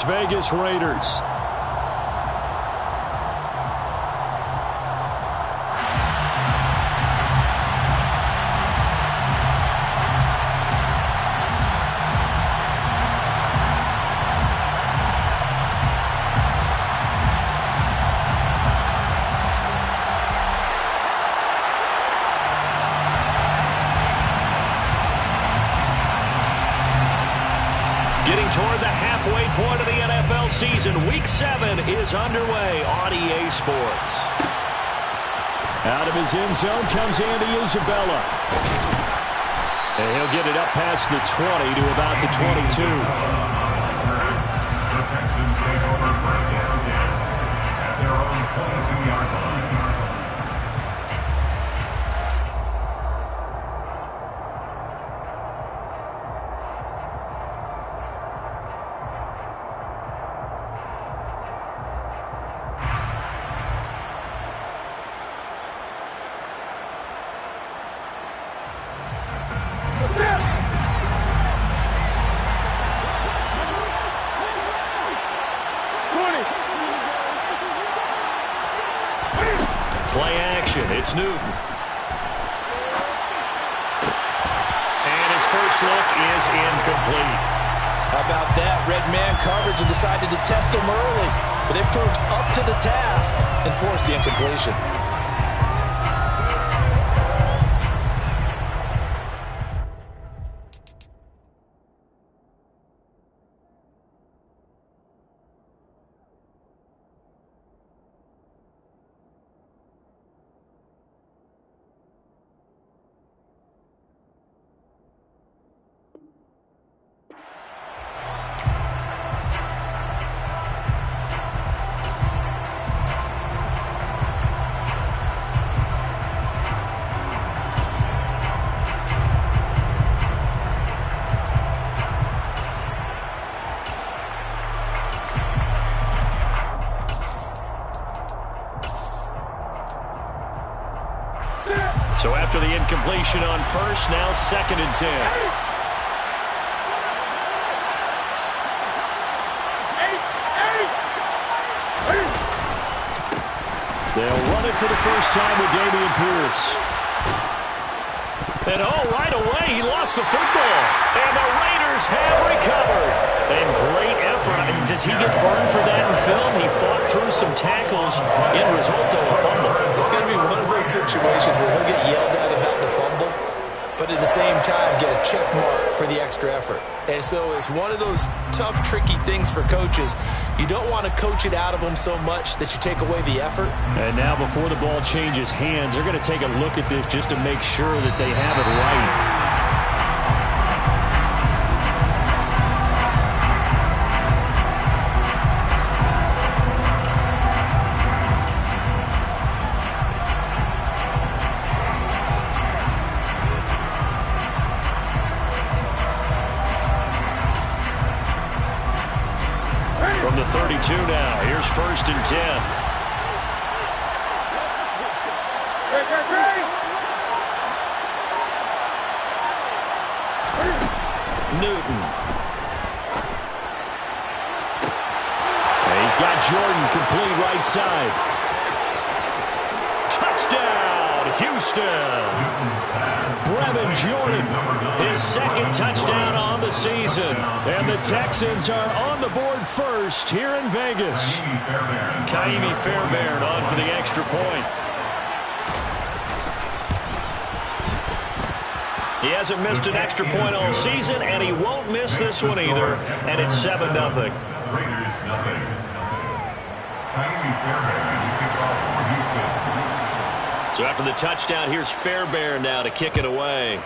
Vegas Raiders. Getting toward the halfway point of the NFL season. Week 7 is underway on EA Sports. Out of his end zone comes Andy Isabella. And he'll get it up past the 20 to about the 22. The Texans take over first and 10 at their own 22-yard line. Play action. It's Newton. And his first look is incomplete. How about that? Red man coverage and decided to test him early. But they proved up to the task and forced the incompletion. So after the incompletion on first, now 2nd and 10. They'll run it for the first time with Dameon Pierce. And right away, he lost the football. And the Raiders have recovered. And great effort. I mean, does he get burned for that in film? He fought through some tackles. End result, though, a fumble. It's going to be one of those situations where he'll get yelled at about the fumble, but at the same time get a check mark for the extra effort. And so it's one of those tough, tricky things for coaches. You don't want to coach it out of them so much that you take away the effort. And now before the ball changes hands, they're going to take a look at this just to make sure that they have it right. From the 32 now, here's 1st and 10. Newton. And he's got Jordan complete right side. Touchdown, Houston. Brevin Jordan, his 2nd touchdown on the season. And the Texans are on the board first here in Vegas. Kaimi Fairbairn on for the extra point. He hasn't missed an extra point all season, and he won't miss this one either. And it's 7-0. Raiders nothing. Kaimi Fairbairn kicked off for Houston. So after the touchdown, here's Fairbairn now to kick it away.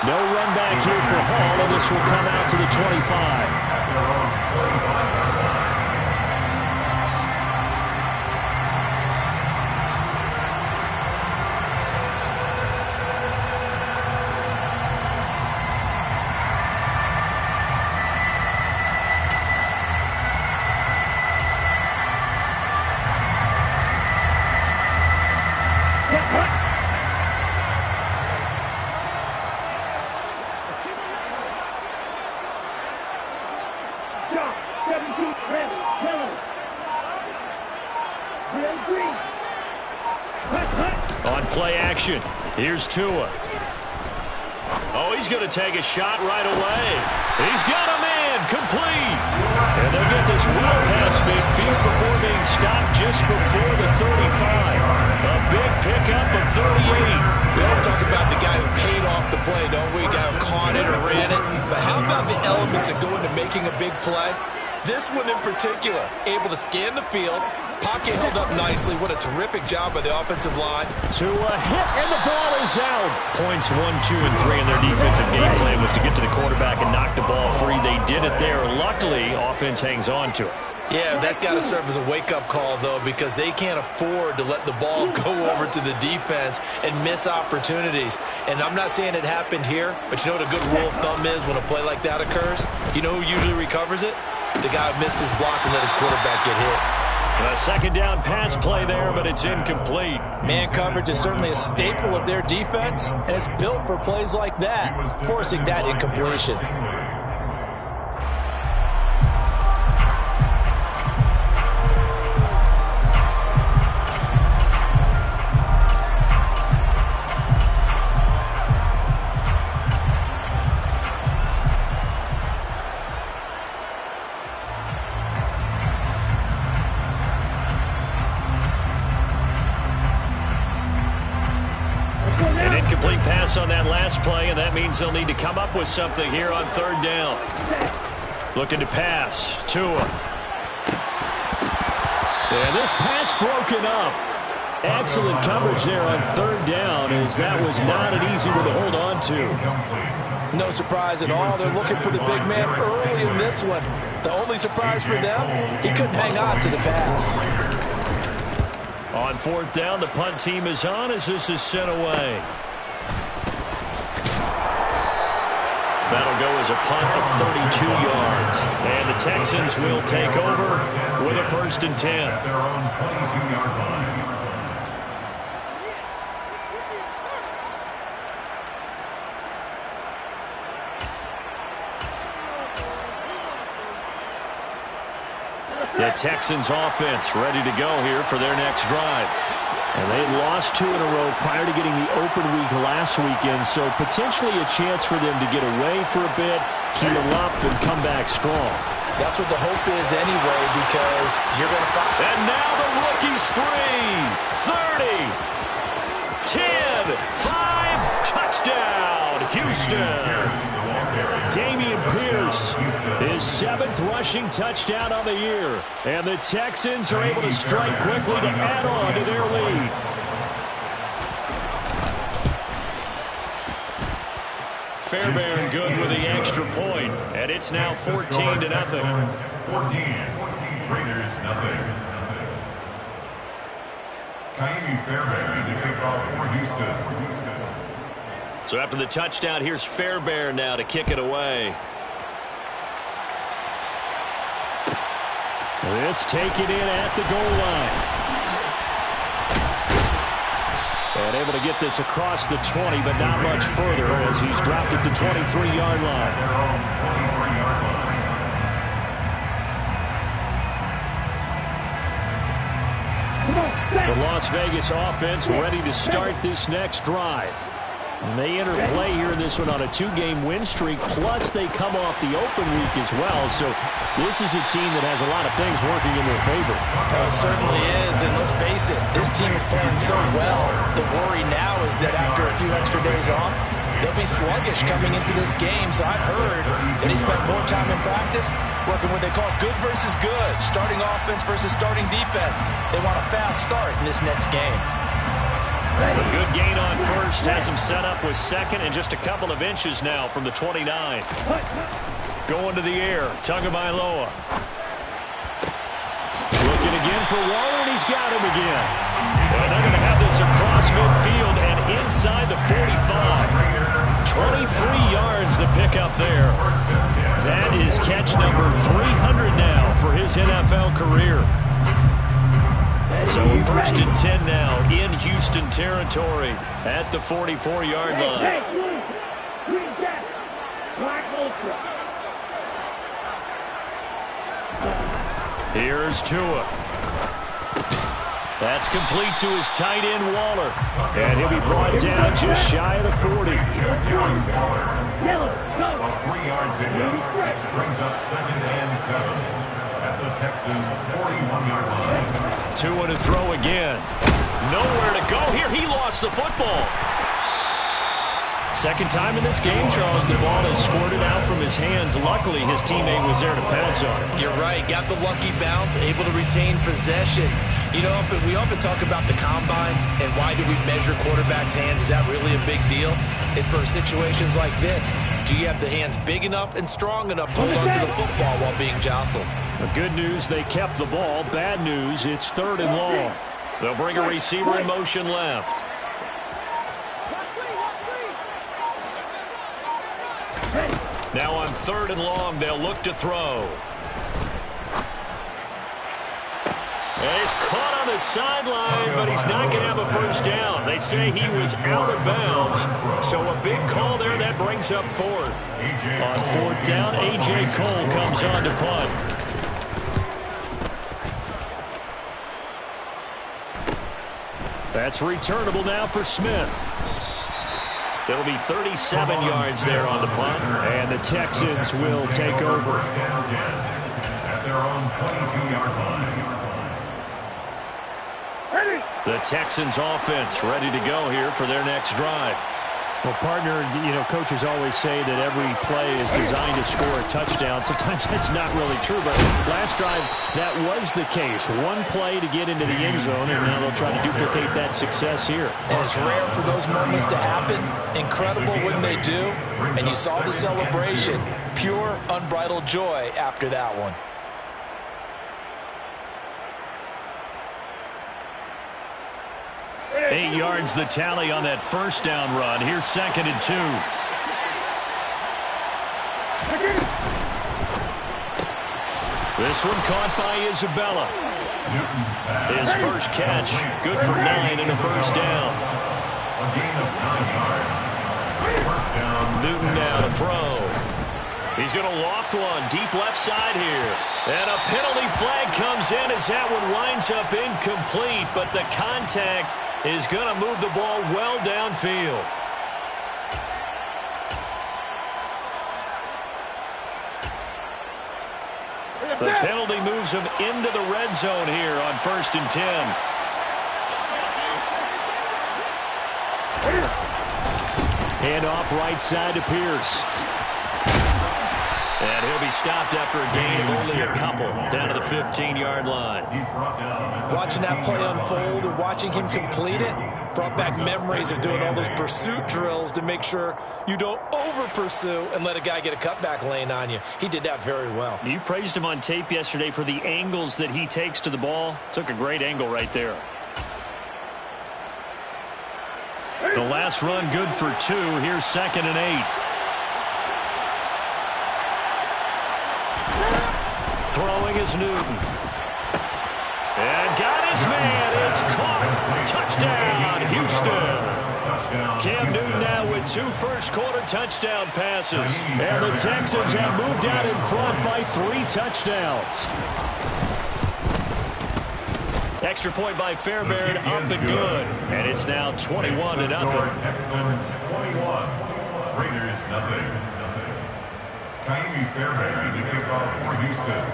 No run back here for Hall, and this will come out to the 25. On play action, here's Tua. Oh, he's going to take a shot right away. He's got a man, complete. And they'll get this well past midfield before being stopped just before the 35. A big pickup of 38. We always talk about the guy who paid off the play, don't we? A guy who caught it or ran it. But how about the elements that go into making a big play? This one in particular, able to scan the field. Pocket held up nicely. What a terrific job by the offensive line. To a hit, and the ball is out. Points 1, 2, and 3 in their defensive game plan was to get to the quarterback and knock the ball free. They did it there. Luckily, offense hangs on to it. Yeah, that's got to serve as a wake-up call, though, because they can't afford to let the ball go over to the defense and miss opportunities. And I'm not saying it happened here, but you know what a good rule of thumb is when a play like that occurs? You know who usually recovers it? The guy who missed his block and let his quarterback get hit. A second down pass play there, but it's incomplete. Man coverage is certainly a staple of their defense, and it's built for plays like that, forcing that incompletion. Incomplete pass on that last play, and that means they'll need to come up with something here on third down. Looking to pass. Tua. And this pass broken up. Excellent coverage there on third down, as that was not an easy one to hold on to. No surprise at all. They're looking for the big man early in this one. The only surprise for them, he couldn't hang on to the pass. On fourth down, the punt team is on as this is sent away. That'll go as a punt of 32 yards. And the Texans will take over with a 1st and 10. At their own 22-yard line. The Texans offense ready to go here for their next drive. And they lost 2 in a row prior to getting the open week last weekend, so potentially a chance for them to get away for a bit, heal up, and come back strong. That's what the hope is anyway, because you're going to find. And now the rookie's free. 30, 10, 5, touchdown, Houston. Dameon Pierce, his 7th rushing touchdown on the year. And the Texans are able to strike quickly to add on to their lead. Fairbairn good with the extra point, and it's now 14-0. 14, Raiders nothing. Kaimi Fairbairn to kick off for Houston. So after the touchdown, here's Fairbairn now to kick it away. This taken in at the goal line. And able to get this across the 20, but not much further as he's dropped it to 23-yard line. The Las Vegas offense ready to start this next drive. And they enter play here in this one on a 2-game win streak, plus they come off the open week as well. So this is a team that has a lot of things working in their favor. It certainly is, and let's face it, this team is playing so well. The worry now is that after a few extra days off, they'll be sluggish coming into this game. So I've heard that he spent more time in practice working what they call good versus good, starting offense versus starting defense. They want a fast start in this next game. A good gain on first has him set up with second and just a couple of inches now from the 29. Going to the air, Tagovailoa. Looking again for Waller, and he's got him again. And they're going to have this across midfield and inside the 45. 23 yards the pickup there. That is catch number 300 now for his NFL career. So 1st and 10 now in Houston territory at the 44-yard line. Here's Tua. That's complete to his tight end, Waller. And he'll be brought down just shy of the 40. A 3-yard pickup brings up 2nd and 7 at the Texans' 41-yard line. Tua to throw again. Nowhere to go here. He lost the football. Second time in this game, Charles, the ball has squirted out from his hands. Luckily, his teammate was there to pounce on it. You're right. Got the lucky bounce, able to retain possession. You know, we often talk about the combine and why do we measure quarterbacks' hands. Is that really a big deal? It's for situations like this. Do you have the hands big enough and strong enough to hold on to the football while being jostled? The good news, they kept the ball. Bad news, it's 3rd and long. They'll bring a receiver in motion left. Now on 3rd and long, they'll look to throw. And he's caught on the sideline, but he's not going to have a first down. They say he was out of bounds. So a big call there that brings up 4th. On 4th down, A.J. Cole comes on to punt. That's returnable now for Smith. It'll be 37 yards there on the punt, and the Texans will take over. At their own 22-yard line. The Texans offense ready to go here for their next drive. Well, partner, you know, coaches always say that every play is designed to score a touchdown. Sometimes that's not really true, but last drive, that was the case. One play to get into the end zone, and now they'll try to duplicate that success here. And it's rare for those moments to happen. Incredible when they do. And you saw the celebration. Pure, unbridled joy after that one. Eight yards the tally on that first down run. Here's 2nd and 2. This one caught by Isabella. His first catch, good for 9 and a first down. A gain of 9 yards. First down. Newton now to throw. He's going to loft one deep left side here. And a penalty flag comes in as that one winds up incomplete, but the contact is going to move the ball well downfield. The penalty moves him into the red zone here on 1st and 10. Hand off right side to Pierce. And he'll be stopped after a gain of only a couple down to the 15-yard line. Watching that play unfold and watching him complete it brought back memories of doing all those pursuit drills to make sure you don't over-pursue and let a guy get a cutback lane on you. He did that very well. You praised him on tape yesterday for the angles that he takes to the ball. Took a great angle right there. The last run good for 2. Here's 2nd and 8. Throwing is Newton. And got his man. It's caught. Touchdown, Houston. Cam Newton now with 2 first-quarter touchdown passes. And the Texans have moved out in front by 3 touchdowns. Extra point by Fairbairn, up and good. And it's now 21 to nothing. Texans 21, Raiders nothing. Kaimi Fairbairn to kick off for Houston.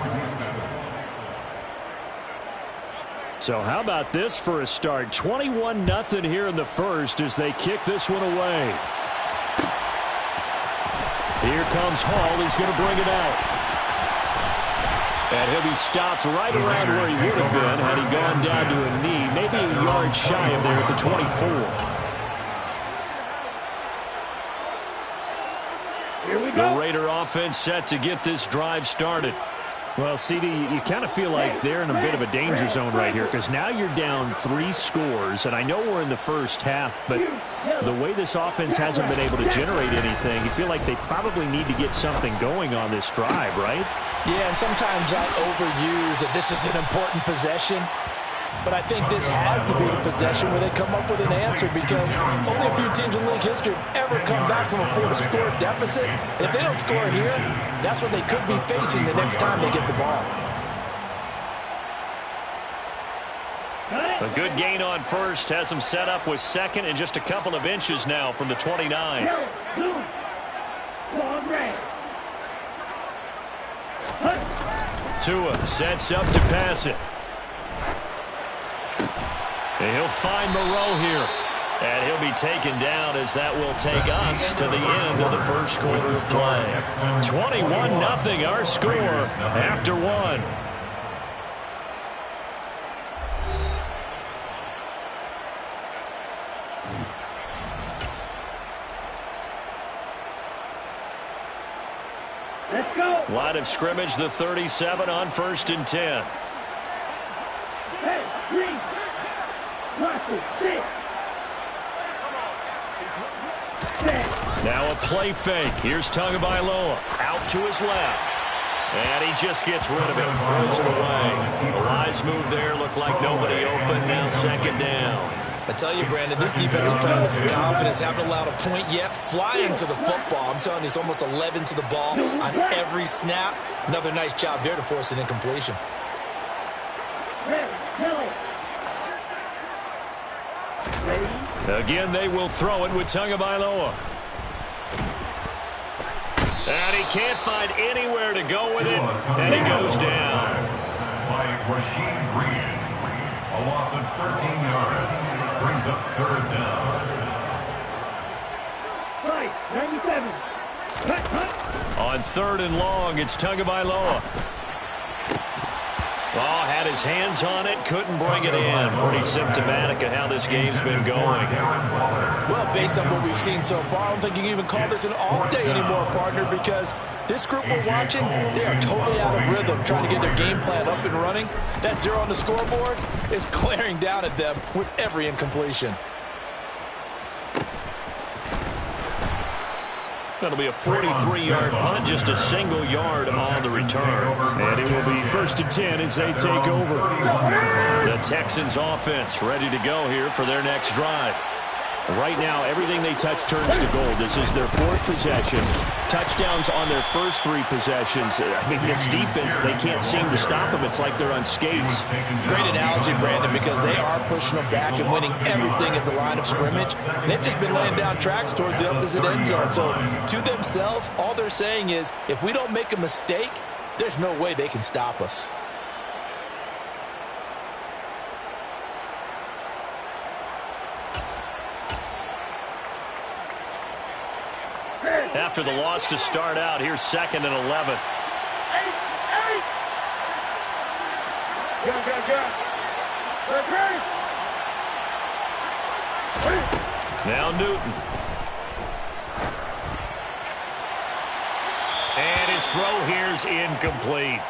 So how about this for a start? 21-0 here in the first as they kick this one away. Here comes Hall. He's going to bring it out. And he'll be stopped right around where he would have been had he gone down to a knee. Maybe a yard shy of there at the 24. The Raider offense set to get this drive started. Well, CD, you kind of feel like they're in a bit of a danger zone right here because now you're down 3 scores, and I know we're in the first half, but the way this offense hasn't been able to generate anything, you feel like they probably need to get something going on this drive, right? Yeah, and sometimes I overuse that this is an important possession. But I think this has to be the possession where they come up with an answer because only a few teams in league history have ever come back from a 4-score deficit. And if they don't score here, that's what they could be facing the next time they get the ball. A good gain on first has him set up with second and just a couple of inches now from the 29. Tua sets up to pass it. And he'll find Moreau here. And he'll be taken down as that will take us to the end of the first quarter of play. 21-0 our score after one. Let's go. Line of scrimmage, the 37 on 1st and 10. Hey, 3, 6. Now a play fake. Here's Tagovailoa out to his left. And he just gets rid of it. Throws it away. A wise move there. Looked like nobody open. Now 2nd down. I tell you, Brandon, this defense is playing with some confidence. Haven't allowed a point yet. Flying to the football. I'm telling you, it's almost 11 to the ball on every snap. Another nice job there to force an incompletion. Again, they will throw it with Tagovailoa. And he can't find anywhere to go with it. And he goes down. By Rasheed Green. A loss of 13 yards. Brings up 3rd down. 97. On 3rd and long, it's Tagovailoa. Oh, had his hands on it, couldn't bring it in. Pretty symptomatic of how this game's been going. Well, based on what we've seen so far, I don't think you can even call this an off day anymore, partner, because this group we're watching, they are totally out of rhythm, trying to get their game plan up and running. That 0 on the scoreboard is glaring down at them with every incompletion. That'll be a 43-yard punt, just a single yard on the return. And it will be 1st and 10 as they take over. The Texans offense ready to go here for their next drive. Right now, everything they touch turns to gold. This is their 4th possession. Touchdowns on their first 3 possessions. I mean, this defense, they can't seem to stop them. It's like they're on skates. Great analogy, Brandon, because they are pushing them back and winning everything at the line of scrimmage. And they've just been laying down tracks towards the opposite end zone. So, to themselves, all they're saying is, if we don't make a mistake, there's no way they can stop us. After the loss to start out, here's 2nd and 11. Now Newton. And his throw here's incomplete.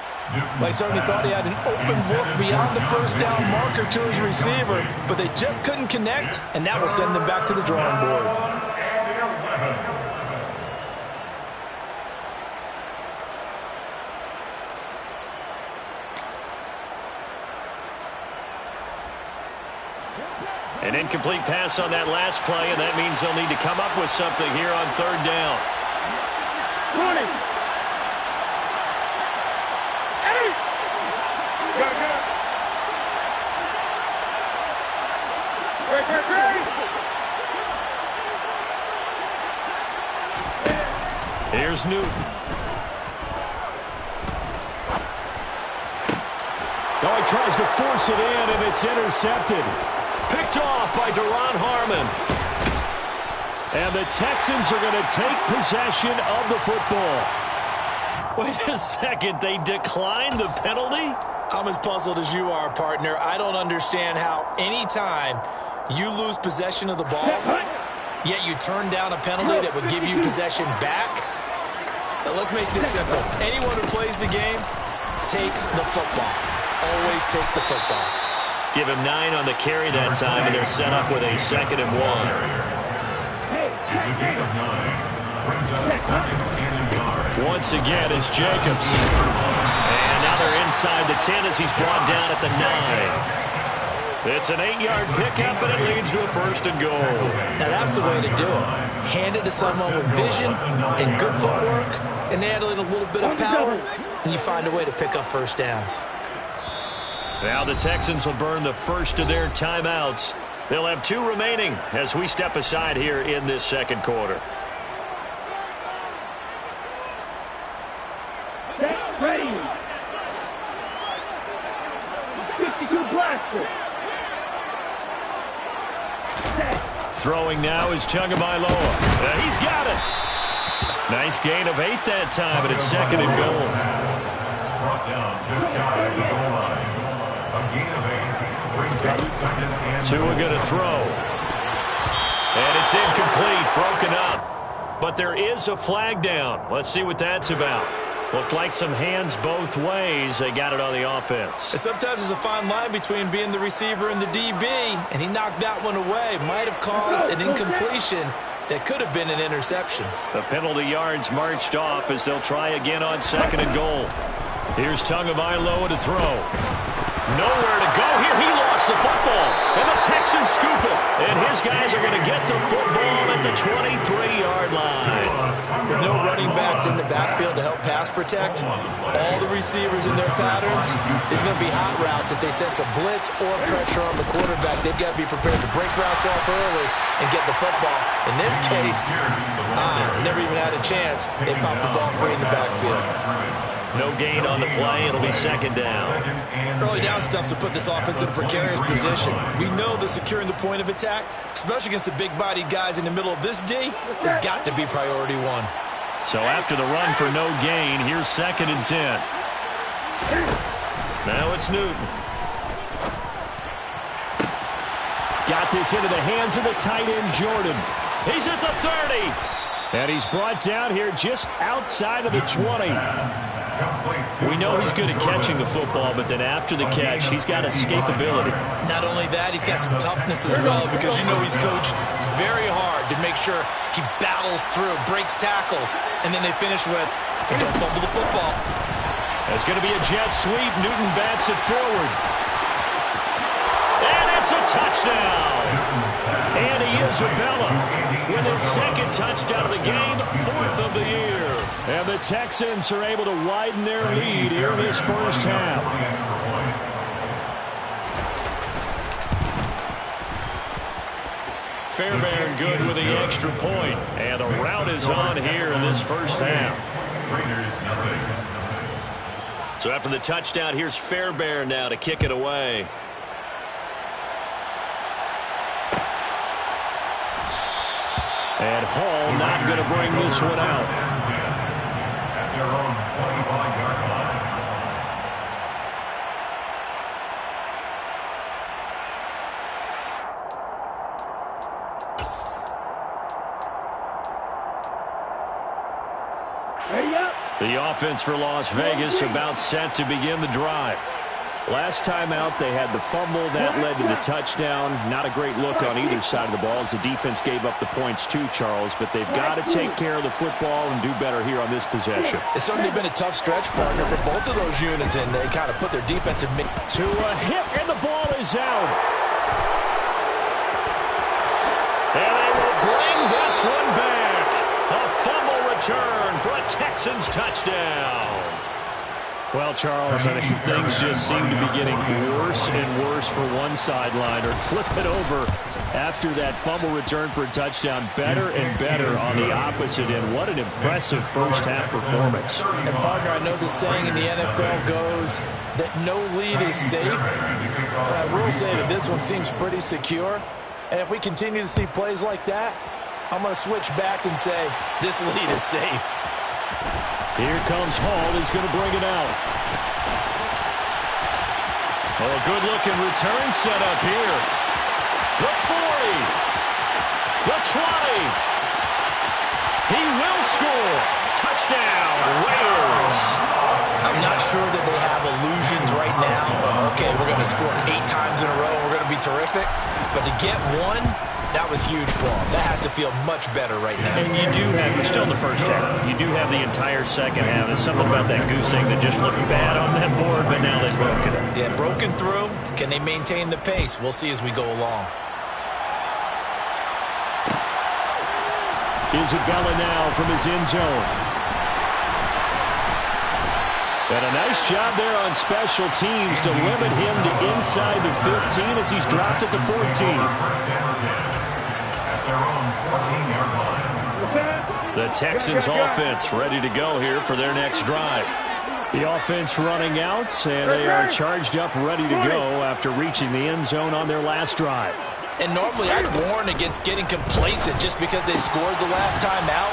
They certainly thought he had an open look beyond the 1st down marker to his receiver, but they just couldn't connect, and that will send them back to the drawing board. An incomplete pass on that last play, and that means they'll need to come up with something here on 3rd down. 20. Here's Newton. Oh, he tries to force it in, and it's intercepted. Picked off by Duron Harmon. And the Texans are going to take possession of the football. Wait a second, they declined the penalty? I'm as puzzled as you are, partner. I don't understand how any time you lose possession of the ball, yet you turn down a penalty that would give you possession back. Now, let's make this simple. Anyone who plays the game, take the football. Always take the football. Give him 9 on the carry that time, and they're set up with a 2nd and 1. It's a gain of 9. Brings up 2nd and a yard. Once again, it's Jacobs. And now they're inside the 10 as he's brought down at the 9. It's an 8-yard pickup, and it leads to a 1st and goal. Now, that's the way to do it. Hand it to someone with vision and good footwork, and add in a little bit of power, and you find a way to pick up 1st downs. Now the Texans will burn the first of their timeouts. They'll have 2 remaining as we step aside here in this second quarter. Ready. 52 blaster. Throwing now is Tagovailoa. He's got it. Nice gain of 8 that time, and it's second and goal. Brought down just shy of the goal line. A gain of 8 brings up second and Tua going to throw. And it's incomplete, broken up. But there is a flag down. Let's see what that's about. Looked like some hands both ways. They got it on the offense. And sometimes there's a fine line between being the receiver and the DB, and he knocked that one away. Might have caused an incompletion that could have been an interception. The penalty yards marched off as they'll try again on second and goal. Here's Tagovailoa to throw. Nowhere to go here. He lost the football, and the Texans scoop it. And his guys are going to get the football at the 23-yard line. With no running backs in the backfield to help pass protect, all the receivers in their patterns is going to be hot routes. If they sense a blitz or pressure on the quarterback, they've got to be prepared to break routes off early and get the football. In this case, never even had a chance. They popped the ball free in the backfield. No gain on the play. It'll be second down. Early down stuff to put this offense in a precarious position. We know that securing the point of attack, especially against the big-bodied guys in the middle of this D, has got to be priority 1. So after the run for no gain, here's second and 10. Now it's Newton. Got this into the hands of the tight end, Jordan. He's at the 30. And he's brought down here just outside of the 20. We know he's good at catching the football, but then after the catch, he's got escapability. Not only that, he's got some toughness as well, because you know he's coached very hard to make sure he battles through, breaks tackles, and then they finish with, don't fumble the football. It's going to be a jet sweep. Newton bats it forward. And it's a touchdown. Andy Isabella with his second touchdown of the game, 4th of the year. And the Texans are able to widen their lead here in this first half. Fairbairn good with the extra point. And the rout is on here in this first half. So after the touchdown, here's Fairbairn now to kick it away. And Hall not going to bring this one out. At their own 25-yard line. Ready up. The offense for Las Vegas about set to begin the drive. Last time out, they had the fumble. That led to the touchdown. Not a great look on either side of the ball as the defense gave up the points too, Charles. But they've got to take care of the football and do better here on this possession. It's certainly been a tough stretch, partner, for both of those units, and they kind of put their defensive to a hit, and the ball is out. And they will bring this one back. A fumble return for a Texans touchdown. Well, Charles, I mean, things just seem to be getting worse and worse for one sideline, or flip it over after that fumble return for a touchdown. Better and better on the opposite end. What an impressive first-half performance. And, partner, I know the saying in the NFL goes that no lead is safe, but I will say that this one seems pretty secure. And if we continue to see plays like that, I'm going to switch back and say this lead is safe. Here comes Hall. He's going to bring it out. Oh, a good-looking return set up here. The 40. The 20. He will score. Touchdown, Raiders. I'm not sure that they have illusions right now of, okay, we're going to score 8 times in a row. We're going to be terrific. But to get one, that was huge for them. That has to feel much better right now. And you do have, you're still in the first half. You do have the entire second half. There's something about that goose egg that just looked bad on that board, but now they've broken it. Yeah, broken through. Can they maintain the pace? We'll see as we go along. Isabella now from his end zone. And a nice job there on special teams to limit him to inside the 15 as he's dropped at the 14. First down 10 at their own 14-yard line. The Texans offense ready to go here for their next drive. The offense running out, and they are charged up, ready to go after reaching the end zone on their last drive. And normally I'd warn against getting complacent just because they scored the last time out.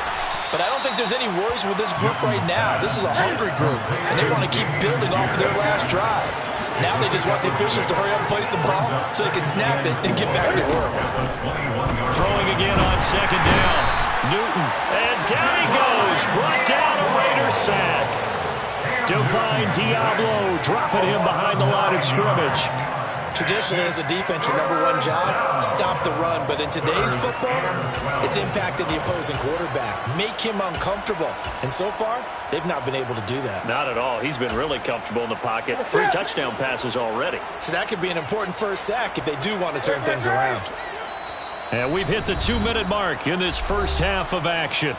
But I don't think there's any worries with this group right now. This is a hungry group, and they want to keep building off of their last drive. Now they just want the officials to hurry up and place the ball so they can snap it and get back to work. Throwing again on second down. Newton, and down he goes. Brought down a Raiders sack. Divine Diablo dropping him behind the line of scrimmage. Traditionally, as a defense, your #1 job, stop the run. But in today's football, it's impacted the opposing quarterback. Make him uncomfortable. And so far, they've not been able to do that. Not at all. He's been really comfortable in the pocket. 3 touchdown passes already. So that could be an important first sack if they do want to turn things around. And we've hit the 2-minute mark in this first half of action.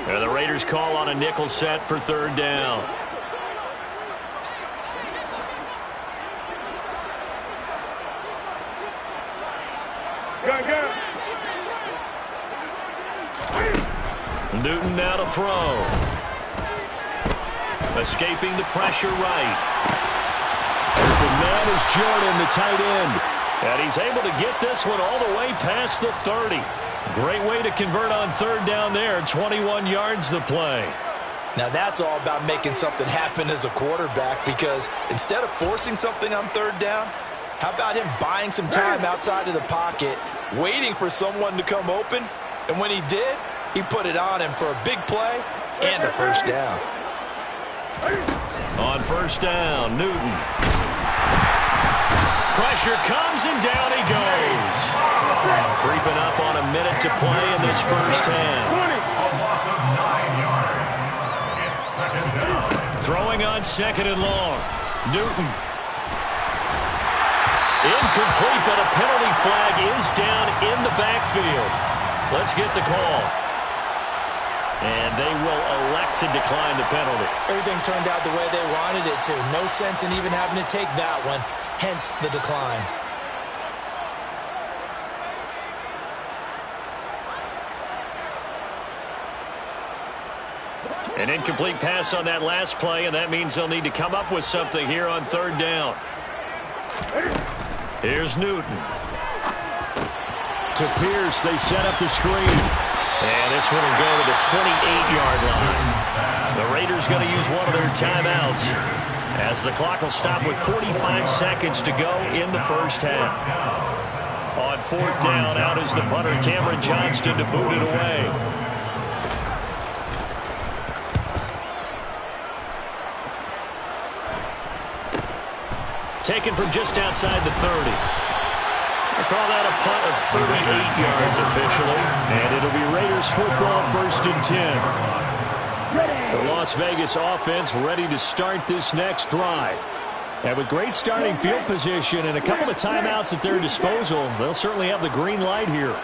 And the Raiders call on a nickel set for third down. Newton now to throw. Escaping the pressure right. Open man is Jordan, the tight end. And he's able to get this one all the way past the 30. Great way to convert on third down there. 21 yards the play. Now that's all about making something happen as a quarterback, because instead of forcing something on third down, how about him buying some time outside of the pocket, waiting for someone to come open, and when he did, he put it on him for a big play and a first down. On first down, Newton. Pressure comes and down he goes. Creeping up on a minute to play in this first half. A loss of 9 yards. It's second down. Throwing on second and long. Newton. Incomplete, but a penalty flag is down in the backfield. Let's get the call. And they will elect to decline the penalty. Everything turned out the way they wanted it to. No sense in even having to take that one. Hence the decline. An incomplete pass on that last play, and that means they'll need to come up with something here on third down. Here's Newton. To Pierce, they set up the screen. And this one will go to the 28-yard line. The Raiders going to use one of their timeouts, as the clock will stop with 45 seconds to go in the first half. On fourth down, out is the punter, Cameron Johnston, to boot it away. Taken from just outside the 30. They call that a punt of 38 yards officially. And it'll be Raiders football, 1st and 10. The Las Vegas offense ready to start this next drive. And with great starting field position and a couple of timeouts at their disposal, they'll certainly have the green light here.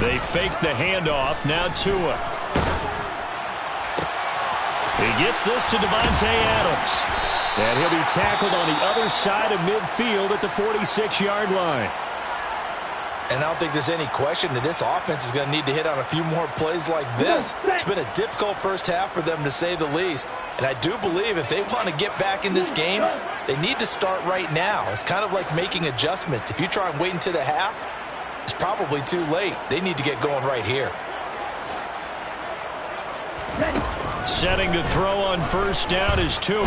They fake the handoff. Now Tua. He gets this to Devontae Adams. And he'll be tackled on the other side of midfield at the 46-yard line. And I don't think there's any question that this offense is going to need to hit on a few more plays like this. It's been a difficult first half for them, to say the least. And I do believe if they want to get back in this game, they need to start right now. It's kind of like making adjustments. If you try and wait until the half, it's probably too late. They need to get going right here. Setting to throw on first down is Tua.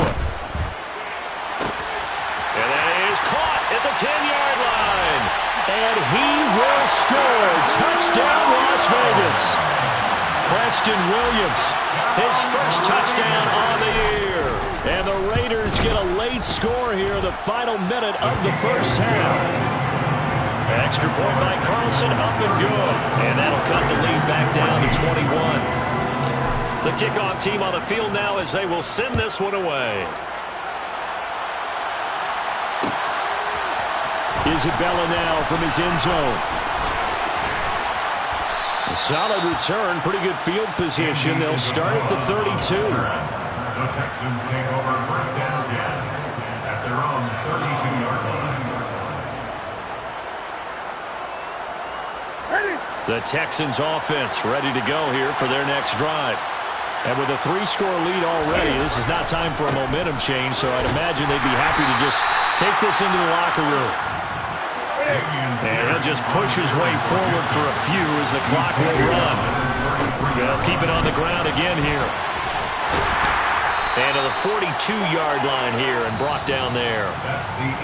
And that is caught at the 10-yard line. And he will score. Touchdown, Las Vegas. Preston Williams, his first touchdown on the year. And the Raiders get a late score here in the final minute of the first half. Extra point by Carlson, up and good. And that'll cut the lead back down to 21. The kickoff team on the field now as they will send this one away. Isabella now from his end zone. A solid return, pretty good field position. They'll start at the 32. The Texans take over first and 10 at their own 32-yard line. The Texans offense ready to go here for their next drive. And with a 3-score lead already, this is not time for a momentum change, so I'd imagine they'd be happy to just take this into the locker room. And he'll just push his way forward for a few as the clock will run. They'll keep it on the ground again here. And to the 42-yard line here and brought down there.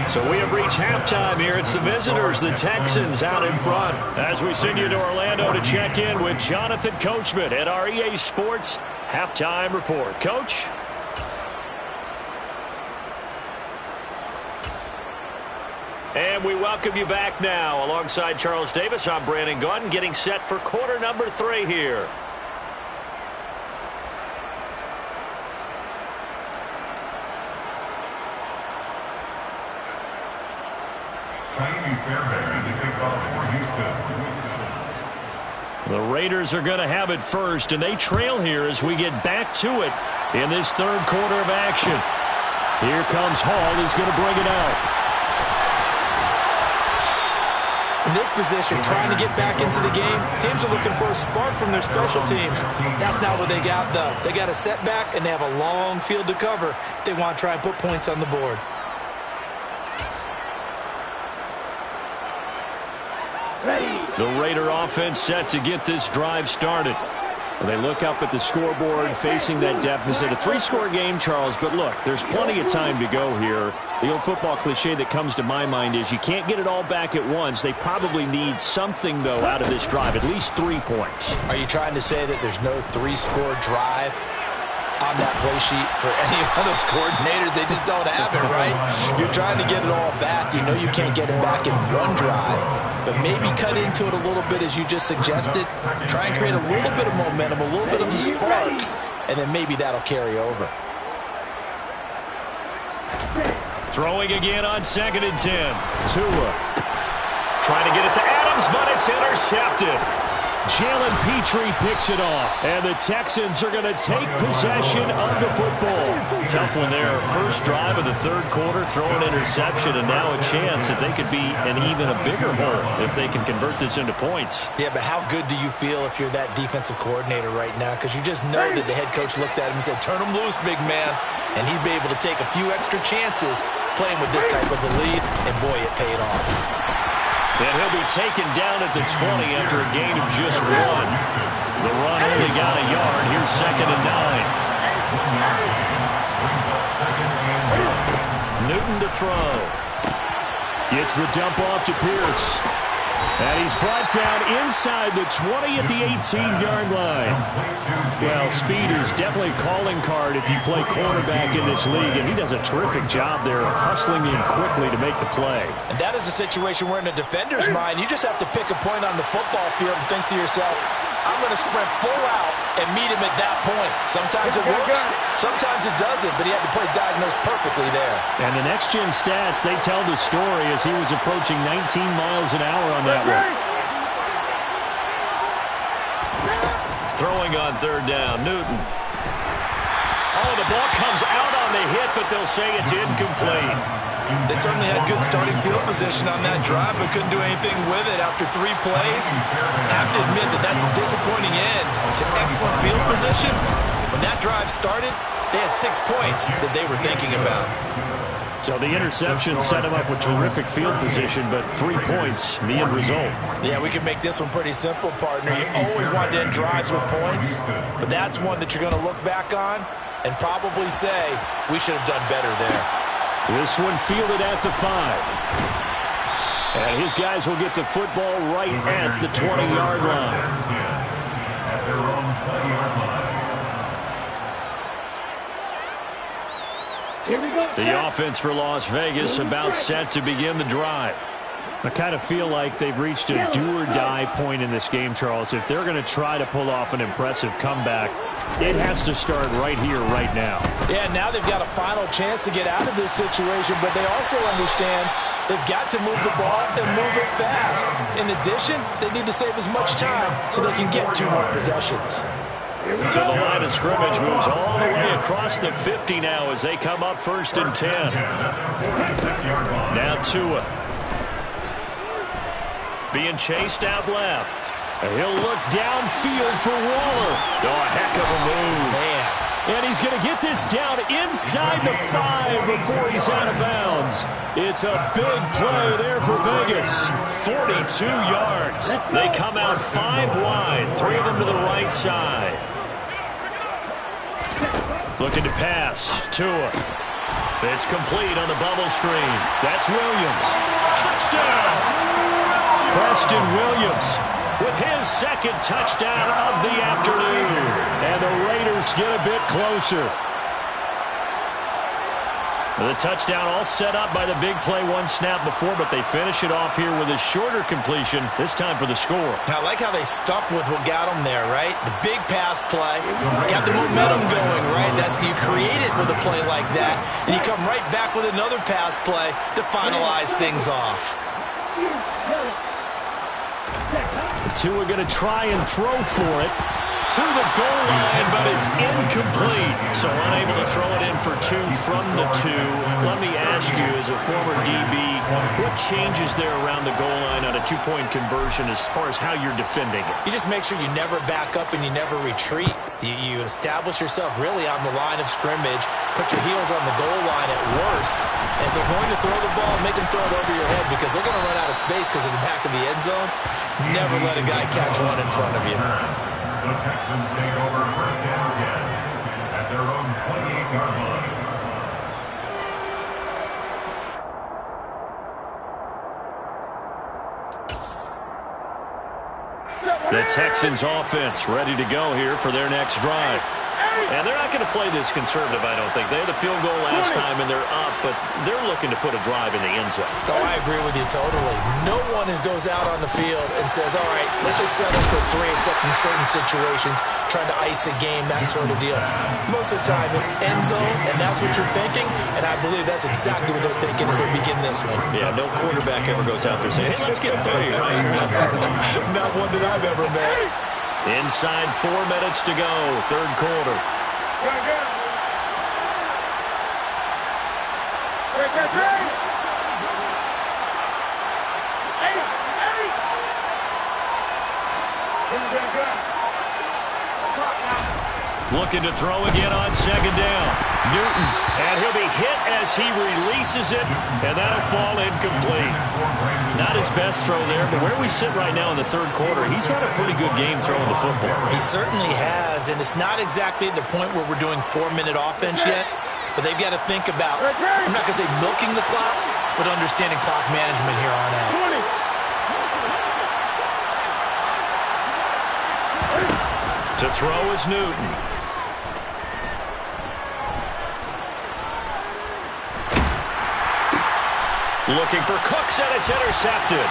So we have reached halftime here. It's the visitors, the Texans, out in front. As we send you to Orlando to check in with Jonathan Coachman at our EA Sports Halftime Report. Coach? And we welcome you back now. Alongside Charles Davis, I'm Brandon Gaudin, getting set for quarter number 3 here. The Raiders are going to have it first, and they trail here as we get back to it in this third quarter of action. Here comes Hall. He's going to bring it out. In this position, trying to get back into the game, teams are looking for a spark from their special teams. That's not what they got, though. They got a setback, and they have a long field to cover if they want to try and put points on the board. The Raider offense set to get this drive started. They look up at the scoreboard facing that deficit. A 3-score game, Charles, but look, there's plenty of time to go here. The old football cliche that comes to my mind is you can't get it all back at once. They probably need something, though, out of this drive, at least 3 points. Are you trying to say that there's no 3-score drive on that play sheet for any of those coordinators? They just don't have it, right? You're trying to get it all back. You know you can't get it back in one drive, but maybe cut into it a little bit as you just suggested. Try and create a little bit of momentum, a little bit of a spark, and then maybe that'll carry over. Throwing again on 2nd and 10. Tua trying to get it to Adams, but it's intercepted. Jalen Petrie picks it off, and the Texans are going to take possession of the football. Tough one there. First drive of the third quarter, throw an interception, and now a chance that they could be in even a bigger hole if they can convert this into points. Yeah, but how good do you feel if you're that defensive coordinator right now? Because you just know that the head coach looked at him and said, turn him loose, big man. And he'd be able to take a few extra chances playing with this type of a lead, and boy, it paid off. And he'll be taken down at the 20 after a gain of just 1. The run only got a yard. Here's 2nd and 9. Newton to throw. Gets the dump off to Pierce. And he's brought down inside the 20 at the 18-yard line. Well, speed is definitely a calling card if you play quarterback in this league, and he does a terrific job there of hustling in quickly to make the play. And that is a situation where in a defender's mind, you just have to pick a point on the football field and think to yourself, I'm going to sprint full out and meet him at that point. Sometimes it works, sometimes it doesn't, but he had to play diagnosed perfectly there. And the next-gen stats, they tell the story as he was approaching 19 miles an hour on that one. Throwing on 3rd down, Newton. Oh, the ball comes out on the hit, but they'll say it's incomplete. They certainly had good starting field position on that drive, but couldn't do anything with it after 3 plays. Have to admit that that's a disappointing end to excellent field position. When that drive started, they had 6 points that they were thinking about. So the interception set him up with terrific field position, but 3 points, the end result. Yeah, we can make this one pretty simple, partner. You always want to end drives with points, but that's one that you're going to look back on and probably say, we should have done better there. This one fielded at the 5. And his guys will get the football right at the 20-yard line. At their own 20-yard line. Here we go. The offense for Las Vegas about set to begin the drive. I kind of feel like they've reached a do-or-die point in this game, Charles. If they're going to try to pull off an impressive comeback, it has to start right here, right now. Yeah, now they've got a final chance to get out of this situation, but they also understand they've got to move the ball and move it fast. In addition, they need to save as much time so they can get 2 more possessions. So the line of scrimmage moves all the way across the 50 now as they come up 1st and 10. Now Tua. Being chased out left. And he'll look downfield for Waller. Oh, a heck of a move. Man. And he's going to get this down inside the 5 before he's out of bounds. It's a big play there for Vegas. 42 yards. They come out 5 wide. 3 of them to the right side. Looking to pass. Tua. It's complete on the bubble screen. That's Williams. Touchdown! Preston Williams with his 2nd touchdown of the afternoon. And the Raiders get a bit closer. The touchdown all set up by the big play 1 snap before, but they finish it off here with a shorter completion, this time for the score. I like how they stuck with what got them there, right? The big pass play, got the momentum going, right? That's you create it with a play like that, and you come right back with another pass play to finalize things off. The 2 are going to try and throw for it. To the goal line, but it's incomplete. So unable to throw it in for 2 from the 2. Let me ask you, as a former DB, what changes there around the goal line on a 2-point conversion as far as how you're defending it? You just make sure you never back up and you never retreat. You establish yourself really on the line of scrimmage, put your heels on the goal line at worst, and if they're going to throw the ball, make them throw it over your head because they're going to run out of space because of the back of the end zone. Never let a guy catch one in front of you. The Texans take over 1st and 10 at their own 28-yard line. The Texans offense ready to go here for their next drive. And they're not going to play this conservative, I don't think. They had a field goal last time, and they're up, but they're looking to put a drive in the end zone. Oh, I agree with you totally. No one goes out on the field and says, all right, let's just settle for 3, except in certain situations, trying to ice a game, that sort of deal. Most of the time, it's end zone, and that's what you're thinking, and I believe that's exactly what they're thinking as they begin this one. Yeah, no quarterback ever goes out there saying, hey, let's get 3, right? Not one that I've ever met. Inside 4 minutes to go, 3rd quarter. Looking to throw again on 2nd down. Newton, and he'll be hit as he releases it, and that'll fall incomplete. Not his best throw there, but where we sit right now in the 3rd quarter, he's had a pretty good game throwing the football. He certainly has, and it's not exactly the point where we're doing 4-minute offense yet, but they've got to think about, I'm not going to say milking the clock, but understanding clock management here on out. To throw is Newton. Looking for Cooks, and it's intercepted.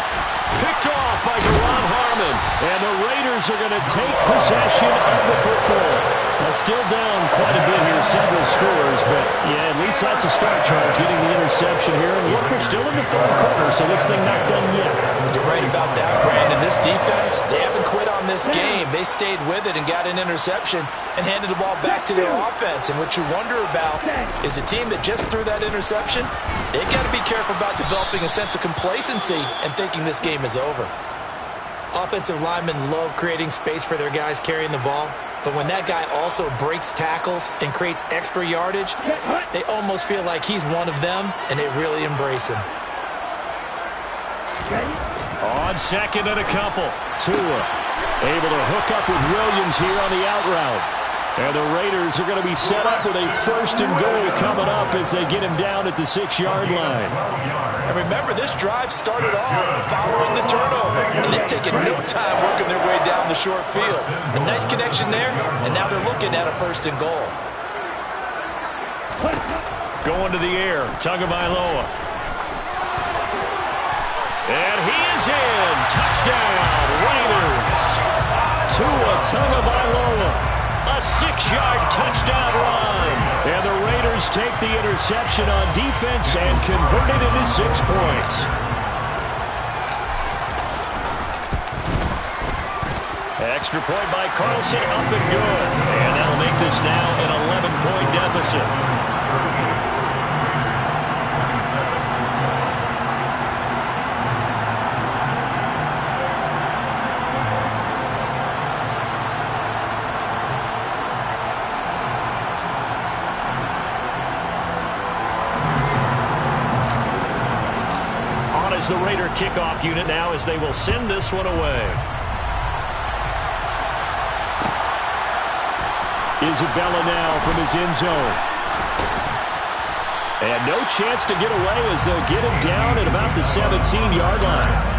Picked off by Deron Harmon. And the Raiders are going to take possession of the football. Now still down quite a bit here, several scores, but yeah, at least that's a start, Charles, getting the interception here. And look, we're still in the 3rd quarter, so this thing not done yet. You're right about that, Brandon. This defense, they haven't quit on this game. They stayed with it and got an interception and handed the ball back to their offense. And what you wonder about is the team that just threw that interception, they've got to be careful about developing a sense of complacency and thinking this game is over. Offensive linemen love creating space for their guys carrying the ball, but when that guy also breaks tackles and creates extra yardage, they almost feel like he's one of them, and they really embrace him. On 2nd and a couple. Tua able to hook up with Williams here on the out route. And the Raiders are going to be set up with a 1st and goal coming up as they get him down at the 6-yard line. And remember, this drive started off following the turnover, and they've taken no time working their way down the short field. A nice connection there, and now they're looking at a 1st and goal. Going to the air, Tagovailoa. And he is in. Touchdown, Raiders. Tua Tagovailoa. A 6-yard touchdown run. And the Raiders take the interception on defense and convert it into 6 points. Extra point by Carlson, up and good. And that'll make this now an 11-point deficit. The Raider kickoff unit now as they will send this one away. Isabella now from his end zone. And no chance to get away as they'll get him down at about the 17-yard line.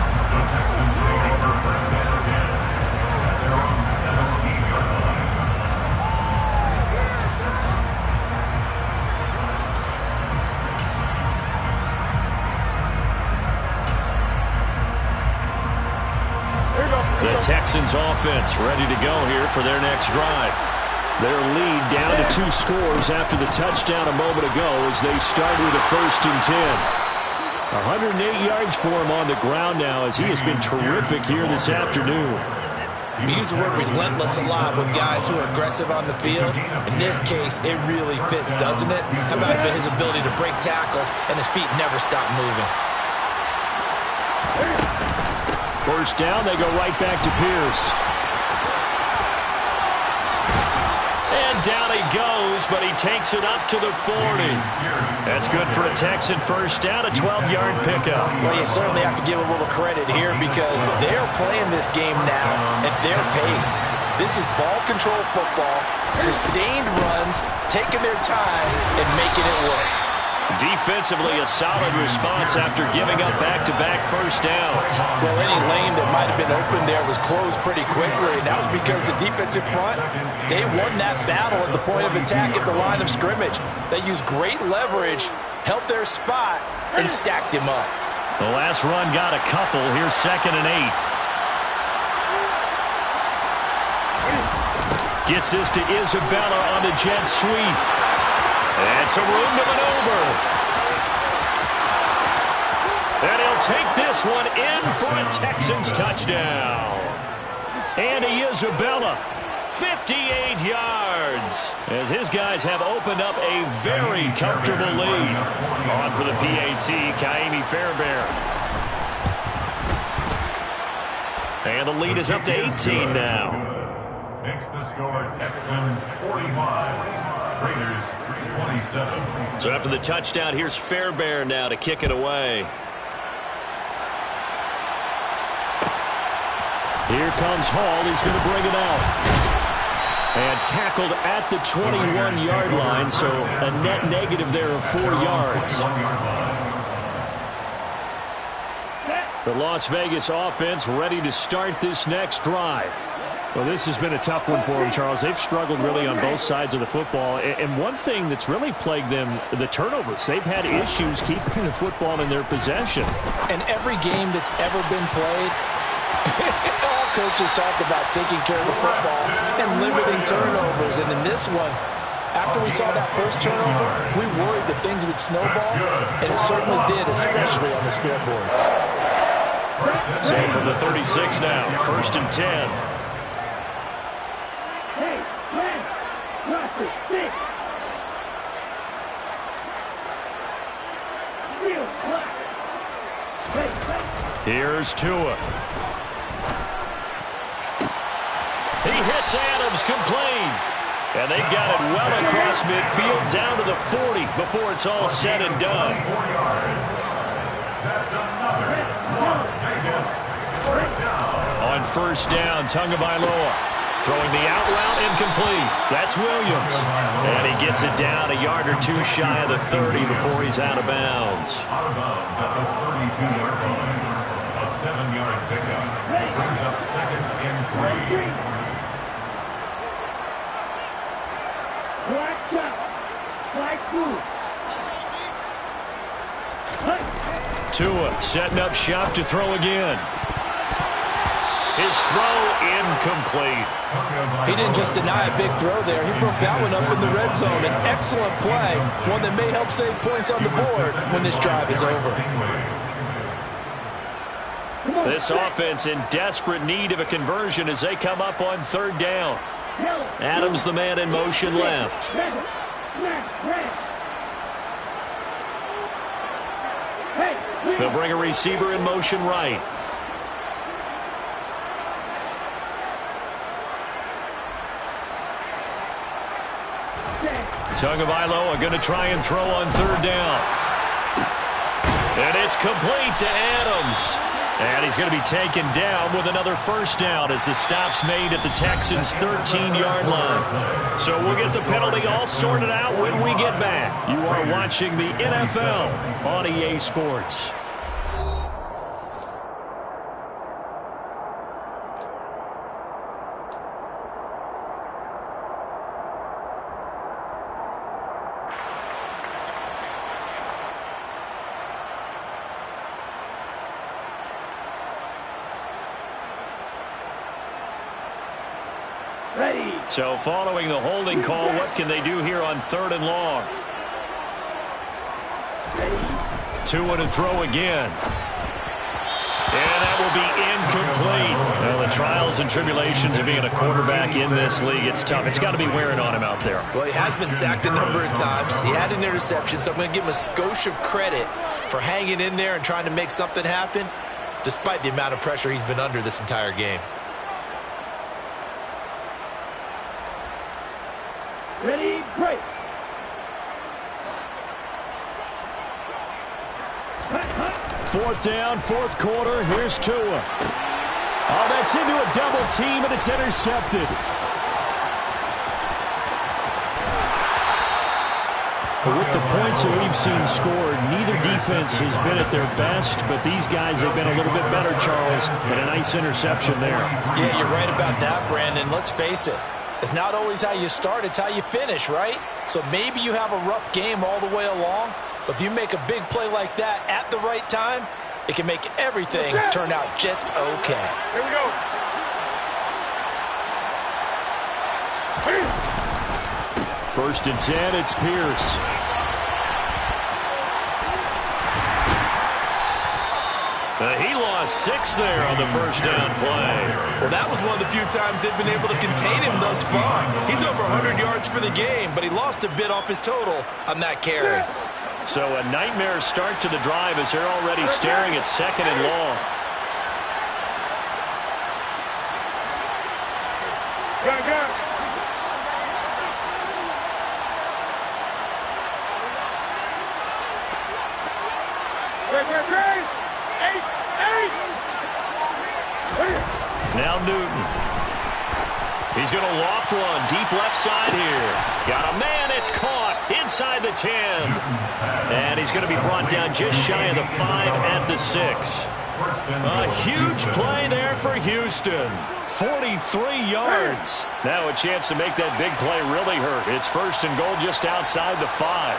The Texans offense ready to go here for their next drive. Their lead down to 2 scores after the touchdown a moment ago as they start with a 1st and 10. 108 yards for him on the ground now as he has been terrific here this afternoon. We use the word relentless a lot with guys who are aggressive on the field. In this case, it really fits, doesn't it? How about his ability to break tackles and his feet never stop moving? First down, they go right back to Pierce. And down he goes, but he takes it up to the 40. That's good for a Texan first down, a 12-yard pickup. Well, you certainly have to give a little credit here because they're playing this game now at their pace. This is ball control football, sustained runs, taking their time and making it work. Defensively, a solid response after giving up back-to-back first downs. Well, any lane that might have been open there was closed pretty quickly, and that was because the defensive front, they won that battle at the point of attack at the line of scrimmage. They used great leverage, held their spot, and stacked him up. The last run got a couple. Here's 2nd and 8. Gets this to Isabella on the jet sweep. And some room to maneuver. And he'll take this one in for a Texans touchdown. Andy Isabella, 58 yards. As his guys have opened up a very comfortable lead. On for the PAT, Kaimi Fairbairn. And the lead is up to 18 now. Makes the score Texans 45, Raiders 27. So after the touchdown, here's Fairbairn now to kick it away. Here comes Hall. He's going to bring it out. And tackled at the 21-yard line, so a net negative there of 4 yards. The Las Vegas offense ready to start this next drive. Well, this has been a tough one for them, Charles. They've struggled really on both sides of the football. And one thing that's really plagued them, the turnovers. They've had issues keeping the football in their possession. And every game that's ever been played, all coaches talk about taking care of the football and limiting turnovers. And in this one, after we saw that first turnover, we worried that things would snowball, and it certainly did, especially on the scoreboard. So from the 36 now, 1st and 10. Here's Tua. He hits Adams complete. And they've got it well across midfield down to the 40 before it's all said and done. That's another Las Vegas first down. On first down, Tagovailoa throwing the out route incomplete. That's Williams. And he gets it down a yard or 2 shy of the 30 before he's out of bounds. Out of bounds at the 32-yard line. A 7-yard pickup. Brings up 2nd and 3. Tua setting up shop to throw again. His throw incomplete. He didn't just deny a big throw there. He broke that one up in the red zone. An excellent play, one that may help save points on the board when this drive is over. This offense in desperate need of a conversion as they come up on third down. Adams, the man in motion left. They'll bring a receiver in motion right. Tagovailoa are going to try and throw on third down. And it's complete to Adams. And he's going to be taken down with another first down as the stop's made at the Texans' 13-yard line. So we'll get the penalty all sorted out when we get back. You are watching the NFL on EA Sports. So following the holding call, what can they do here on third and long? Tua to throw again. And that will be incomplete. Well, the trials and tribulations of being a quarterback in this league, it's tough. It's got to be wearing on him out there. Well, he has been sacked a number of times. He had an interception, so I'm going to give him a skosh of credit for hanging in there and trying to make something happen, despite the amount of pressure he's been under this entire game. Ready, break. Fourth down, fourth quarter. Here's Tua. Oh, that's into a double team, and it's intercepted. With the points that we've seen scored, neither defense has been at their best, but these guys have been a little bit better, Charles, and a nice interception there. Yeah, you're right about that, Brandon. Let's face it. It's not always how you start, it's how you finish, right? So maybe you have a rough game all the way along, but if you make a big play like that at the right time, it can make everything turn out just okay. Here we go. First and 10, it's Pierce. He lost 6 there on the first down play. Well, that was one of the few times they've been able to contain him thus far. He's over 100 yards for the game, but he lost a bit off his total on that carry. So a nightmare start to the drive as they're already staring at second and long. Go. Great. 8. Now Newton. He's going to loft one deep left side here. Got a man. It's caught inside the 10. And he's going to be brought down just shy of the 5 at the 6. A huge play there for Houston. 43 yards. Now a chance to make that big play really hurt. It's first and goal just outside the 5.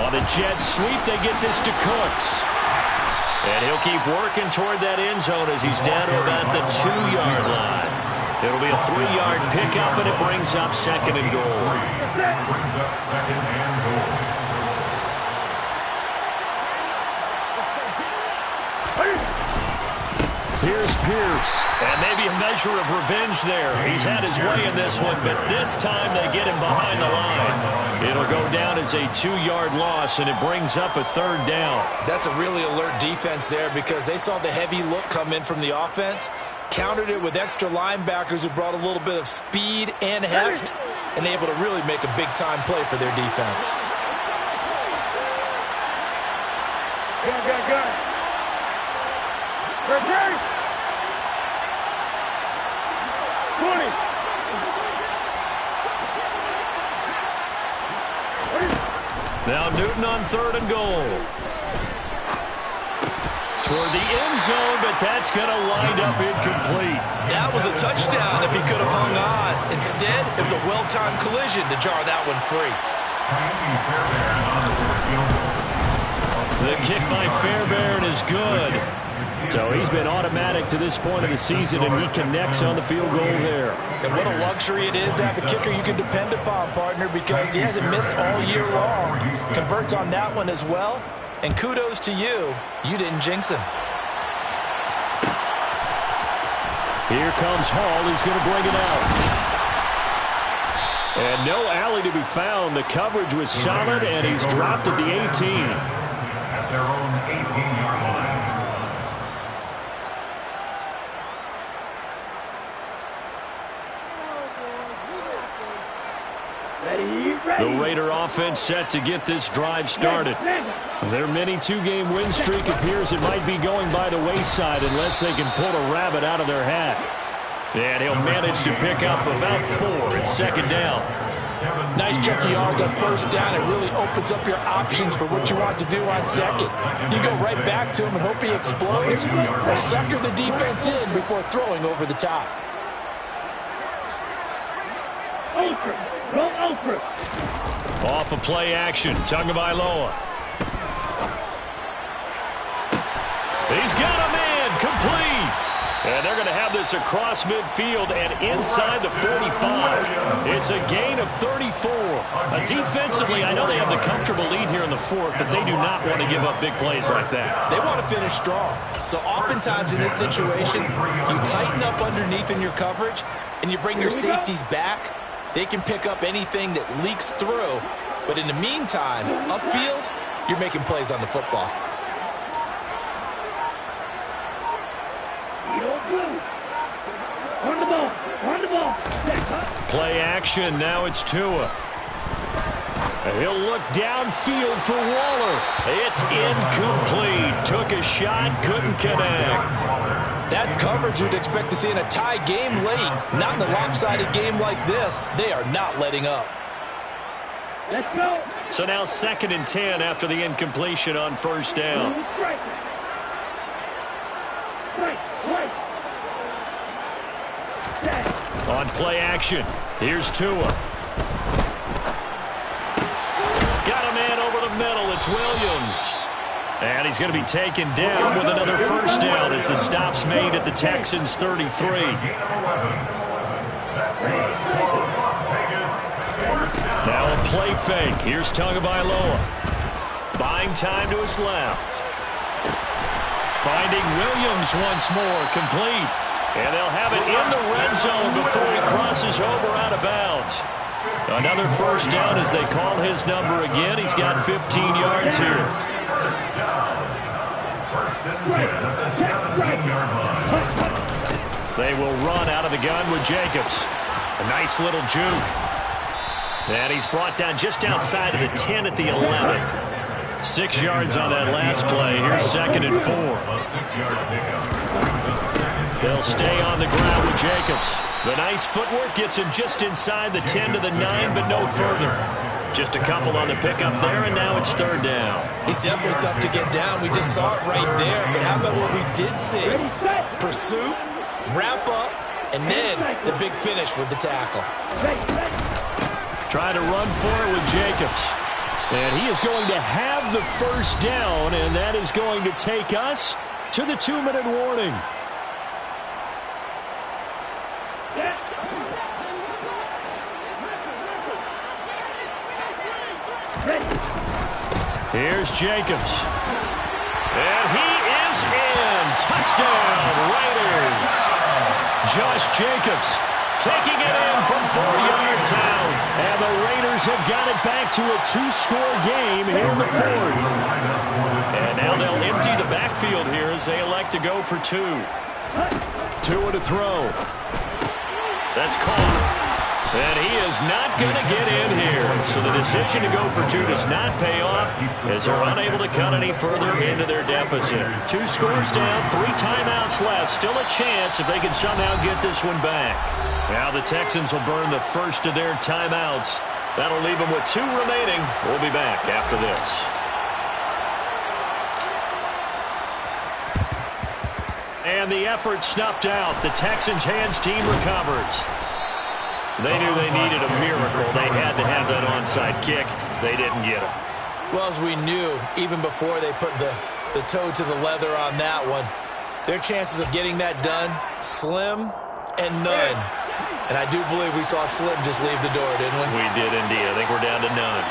On a jet sweep, they get this to Cooks. And he'll keep working toward that end zone as he's down to about the 2-yard line. It'll be a 3-yard pickup, and it brings up second and goal. Brings up second and goal. Here's Pierce. And maybe a measure of revenge there. He's had his way in this one, but this time they get him behind the line. It'll go down as a 2-yard loss, and it brings up a third down. That's a really alert defense there because they saw the heavy look come in from the offense, countered it with extra linebackers who brought a little bit of speed and heft, and able to really make a big-time play for their defense. Go. Great. 20. Now Newton on third and goal. Toward the end zone, but that's going to wind up incomplete. That was a touchdown if he could have hung on. Instead, it was a well-timed collision to jar that one free. The kick by Fairbairn is good. So he's been automatic to this point of the season, and he connects on the field goal there. And what a luxury it is to have a kicker you can depend upon, partner, because he hasn't missed all year long. Converts on that one as well. And kudos to you. You didn't jinx him. Here comes Hall. He's going to bring it out. And no alley to be found. The coverage was solid, and he's dropped at the 18. At their own 18-yard line. The Raider offense set to get this drive started. Their mini two-game win streak appears it might be going by the wayside unless they can pull a rabbit out of their hat. And he'll manage to pick up about 4 at second down. Nice chunk of yards on first down. It really opens up your options for what you want to do on second. You go right back to him and hope he explodes, or sucker the defense in before throwing over the top. Off of play action, Tagovailoa. He's got a man, complete. And they're going to have this across midfield and inside the 45. It's a gain of 34. Defensively, I know they have the comfortable lead here in the fourth, but they do not want to give up big plays like that. They want to finish strong. So oftentimes in this situation, you tighten up underneath in your coverage, and you bring your safeties back. They can pick up anything that leaks through. But in the meantime, upfield, you're making plays on the football. Play action, now it's Tua. He'll look downfield for Waller. It's incomplete. Took a shot, couldn't connect. That's coverage you'd expect to see in a tie game late. Not in a lopsided game like this. They are not letting up. Let's go. So now 2nd and 10 after the incompletion on first down. On play action, here's Tua. Got a man over the middle, it's Williams. And he's going to be taken down with another first down as the stop's made at the Texans 33. Now a play fake. Here's Tagovailoa. Buying time to his left. Finding Williams once more, complete. And they'll have it in the red zone before he crosses over out of bounds. Another first down as they call his number again. He's got 15 yards here. First and 10 at the 17-yard line. They will run out of the gun with Jacobs. A nice little juke. And he's brought down just outside of the 10 at the 11. 6 yards on that last play. Here's 2nd and 4. A 6-yard pickup. They'll stay on the ground with Jacobs. The nice footwork gets him just inside the 10 to the 9, but no further. Just a couple on the pickup there, and now it's 3rd down. He's definitely tough to get down. We just saw it right there. But how about what we did see? Pursuit, wrap up, and then the big finish with the tackle. Trying to run for it with Jacobs. And he is going to have the first down, and that is going to take us to the 2-minute warning. Here's Jacobs. And he is in. Touchdown, Raiders. Josh Jacobs taking it in from 4 yards out. And the Raiders have got it back to a 2-score game here in the 4th. And now they'll empty the backfield here as they elect to go for 2. Tua to throw. That's caught. And he is not going to get in here. So the decision to go for 2 does not pay off as they're unable to cut any further into their deficit. 2 scores down, 3 timeouts left. Still a chance if they can somehow get this one back. Now the Texans will burn the first of their timeouts. That'll leave them with 2 remaining. We'll be back after this. And the effort snuffed out. The Texans hands team recovers. They knew they needed a miracle. They had to have that onside kick. They didn't get it. Well, as we knew, even before they put the toe to the leather on that one, their chances of getting that done, slim and none. And I do believe we saw Slim just leave the door, didn't we? We did indeed. I think we're down to none.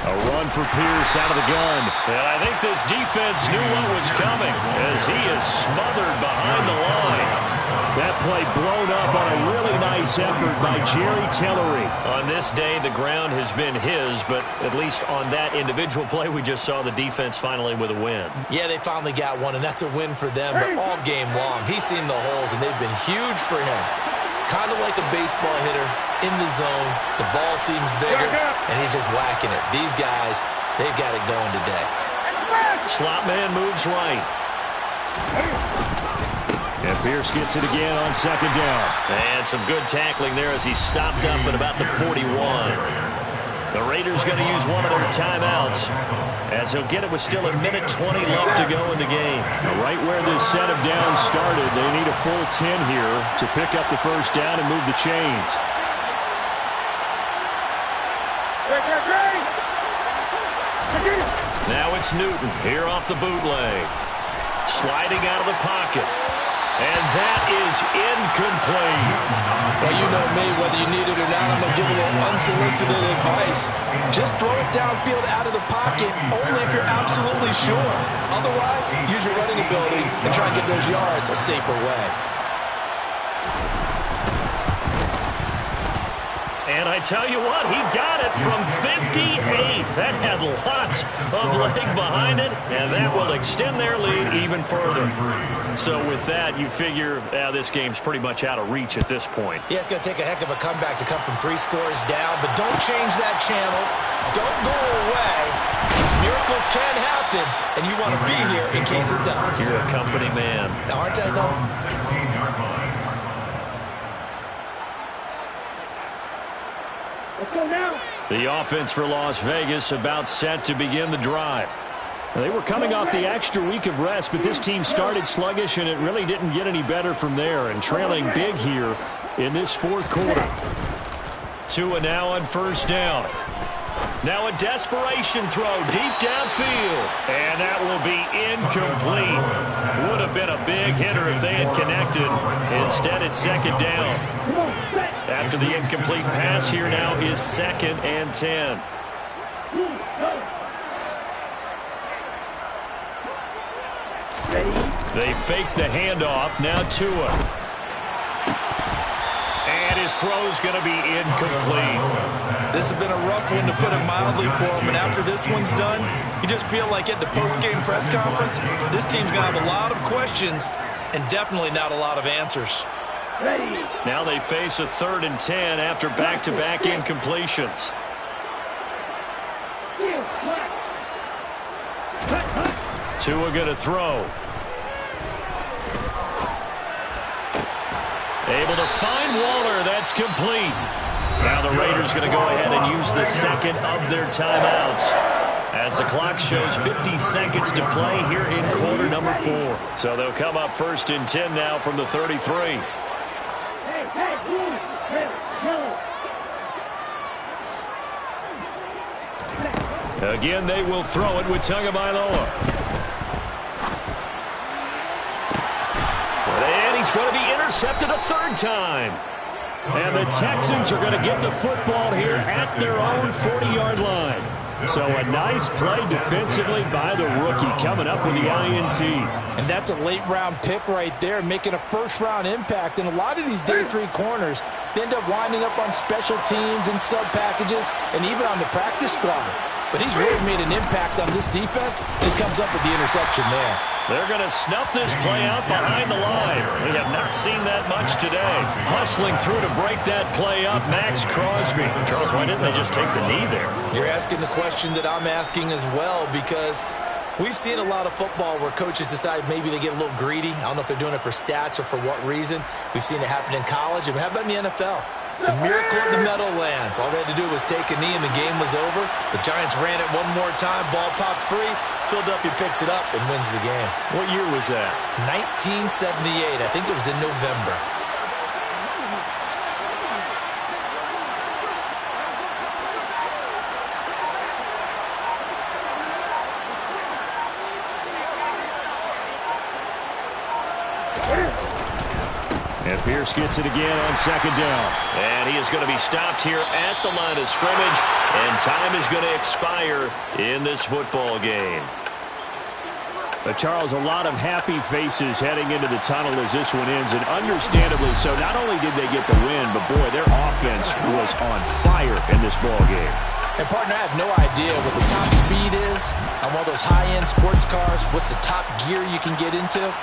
A run for Pierce out of the gun. And I think this defense knew what was coming as he is smothered behind the line. That play blown up on a really nice effort by Jerry Tillery. On this day, the ground has been his, but at least on that individual play, we just saw the defense finally with a win. Yeah, they finally got one, and that's a win for them. But all game long, he's seen the holes, and they've been huge for him. Kind of like a baseball hitter in the zone. The ball seems bigger, and he's just whacking it. These guys, they've got it going today. Slot man moves right. And Pierce gets it again on second down. And some good tackling there as he stopped up at about the 41. The Raiders going to use one of their timeouts as he'll get it with still 1:20 left to go in the game. Right where this set of downs started, they need a full 10 here to pick up the first down and move the chains. Now it's Newton here off the bootleg. Sliding out of the pocket. And that is incomplete. Well, you know me, whether you need it or not, I'm going to give a little unsolicited advice. Just throw it downfield out of the pocket, only if you're absolutely sure. Otherwise, use your running ability and try and get those yards a safer way. And I tell you what, he got it from 58. That had lots of leg behind it, and that will extend their lead even further. So with that, you figure this game's pretty much out of reach at this point. Yeah, it's going to take a heck of a comeback to come from 3 scores down, but don't change that channel. Don't go away. Miracles can happen, and you want to be here in case it does. You're a company man. Now, aren't I, though? 16-yard line. Let's go now. The offense for Las Vegas about set to begin the drive. They were coming off the extra week of rest, but this team started sluggish, and it really didn't get any better from there, and trailing big here in this fourth quarter. Tua now on first down. Now a desperation throw deep downfield, and that will be incomplete. Would have been a big hitter if they had connected. Instead, it's second down. After the incomplete pass, here now is 2nd and 10. They fake the handoff. Now Tua. And his throw's going to be incomplete. This has been a rough one, to put it mildly, for him. And after this one's done, you just feel like at the post-game press conference, this team's going to have a lot of questions and definitely not a lot of answers. Now they face a 3rd and 10 after back-to-back incompletions. Tua going to throw. Able to find Waller. That's complete. Now the Raiders going to go ahead and use the second of their timeouts as the clock shows 50 seconds to play here in quarter number 4. So they'll come up 1st and 10 now from the 33. Again, they will throw it with Tagovailoa. And he's going to be intercepted a 3rd time. And the Texans are going to get the football here at their own 40-yard line. So a nice play defensively by the rookie coming up with the INT. And that's a late-round pick right there, making a first-round impact. And a lot of these day 3 corners end up winding up on special teams and sub-packages and even on the practice squad. But he's really made an impact on this defense, and he comes up with the interception there. They're going to snuff this play out behind the line. We have not seen that much today. Hustling through to break that play up, Max Crosby. Charles, why didn't they just take the knee there? You're asking the question that I'm asking as well, because we've seen a lot of football where coaches decide maybe they get a little greedy. I don't know if they're doing it for stats or for what reason. We've seen it happen in college. And how about in the NFL? The miracle of the Meadowlands. All they had to do was take a knee and the game was over. The Giants ran it one more time. Ball popped free. Philadelphia picks it up and wins the game. What year was that? 1978. I think it was in November. And Pierce gets it again on second down. And he is going to be stopped here at the line of scrimmage. And time is going to expire in this football game. But Charles, a lot of happy faces heading into the tunnel as this one ends, and understandably so. Not only did they get the win, but boy, their offense was on fire in this ball game. And partner, I have no idea what the top speed is on one of those high-end sports cars. What's the top gear you can get into?